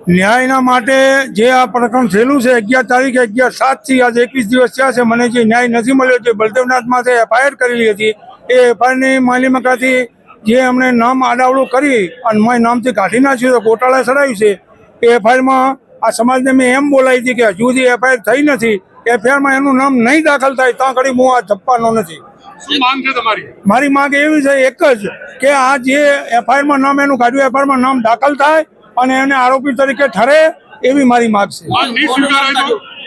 ન્યાયના માટે જે આ પ્રકરણ થયેલું છે 11 તારીખે 11/7 આજે 21 દિવસ થયા છે, મને જે ન્યાય નથી મળ્યો, જે બલદેવનાથમાં FIR કરેલી હતી એ FIRની માલિમકાથી જે અમને નામ આડાવડું કરી અને મેં નામથી કાઢી નાખ્યું તો ગોટાળા ચડાવ્યું છે. એ FIRમાં આ સમાજને મેં એમ બોલાવી હતી કે હજુ સુધી FIR થઈ નથી, FIRમાં એનું નામ નહીં દાખલ થાય ત્યાં ઘડી હું આ જપવાનો નથી. શું માંગ છે તમારી? મારી માંગ એવી છે એક જ કે આ જે FIRમાં નામ એનું કાઢ્યું, FIRમાં નામ દાખલ થાય અને એને આરોપી તરીકે ઠરે એવી મારી માંગ છે.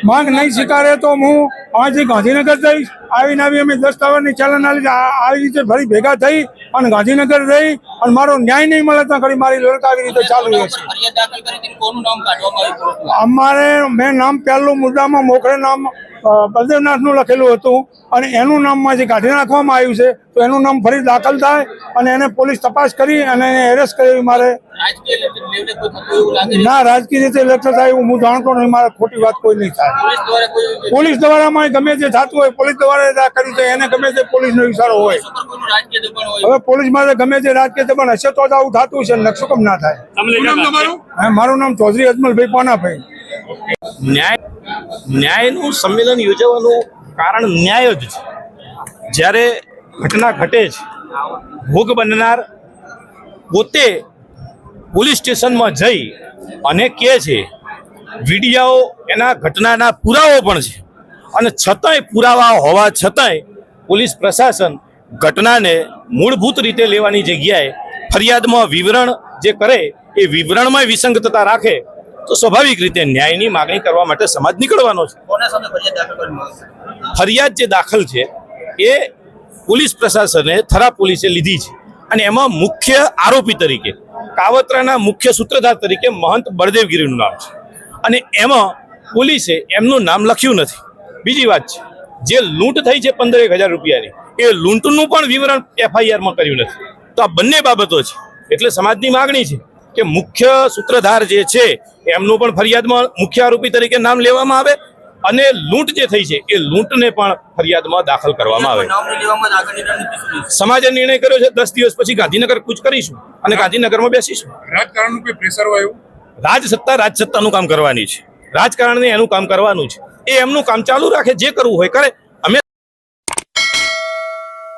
માંગ નહીં સ્વીકારે તો હું અહીંથી ગાંધીનગર જઈશ. આવીને અમે દસ્તાવેજની ચાલન આવી રીતે ફરી ભેગા થઈ અને ગાંધીનગર રહી અને મારો ન્યાય નહીં મળે તો ઘડી મારી લડત આવી રીતે ચાલુ રહેશે. અમારે મેં નામ પહેલું મુદ્દામાં મોખરે નામ બલદેવનાથનું લખેલું હતું અને એનું નામમાંથી કાઢી નાખવામાં આવ્યું છે, તો એનું નામ ફરી દાખલ થાય અને એને પોલીસ તપાસ કરી અને એને એરેસ્ટ કરી. મારે ના રાજકીય રીતે લેટર થાય એવું હું જાણતો નહીં, મારે ખોટી વાત કોઈ નહીં થાય. પોલીસ દ્વારામાં ગમે તે થતું હોય, પોલીસ દ્વારા કર્યું છે એને ગમે તે પોલીસનો ઇશારો હોય. હવે પોલીસમાં ગમે તે રાજકીય દબાણ હશે તો જ આવું થતું છે, નકશો કેમ ના થાય. મારું નામ ચૌધરી અજમલભાઈ પાનાભાઈ. ન્યાયનું સંમેલન યોજવાનું કારણ ન્યાય જ છે. જ્યારે ઘટના ઘટે છે, ભોગ બનનાર પોતે પોલીસ સ્ટેશનમાં જઈ અને કહે છે, વિડીયો એના ઘટનાના પુરાવો પણ છે, અને છતાંય પુરાવા હોવા છતાંય પોલીસ પ્રશાસન ઘટનાને મૂળભૂત રીતે લેવાની જગ્યાએ ફરિયાદમાં વિવરણ જે કરે એ વિવરણમાં વિસંગતતા રાખે તો સ્વાભાવિક રીતે ન્યાયની માગણી કરવા માટે સમાજ નીકળવાનો છે. ફરિયાદ જે દાખલ છે એ પોલીસ પ્રશાસને થરા પોલીસે લીધી છે અને એમાં મુખ્ય આરોપી તરીકે કાવતરાના મુખ્ય સૂત્રધાર તરીકે મહંત બળદેવગીરીનું નામ છે અને એમાં પોલીસે એમનું નામ લખ્યું નથી. બીજી વાત છે, જે લૂંટ થઈ છે 15,000 રૂપિયાની, એ લૂંટનું પણ વિવરણ FIRમાં કર્યું નથી. તો આ બંને બાબતો છે. એટલે સમાજની માગણી છે કે મુખ્ય સૂત્રધાર જે છે એમનું પણ ફરિયાદમાં મુખ્ય આરોપી તરીકે નામ લેવામાં આવે અને લૂંટ જે થઈ છે એ લૂંટને પણ ફરિયાદમાં દાખલ કરવામાં આવે. સમાજે નિર્ણય કર્યો છે 10 દિવસ પછી ગાંધીનગર કૂચ કરીશું અને ગાંધીનગરમાં બેસીશું. રાજકારણનું કોઈ પ્રેશર હોય એવું? રાજસત્તાનું કામ કરવાની છે, રાજકારણને એનું કામ કરવાનું છે, એ એમનું કામ ચાલુ રાખે, જે કરવું હોય કરે.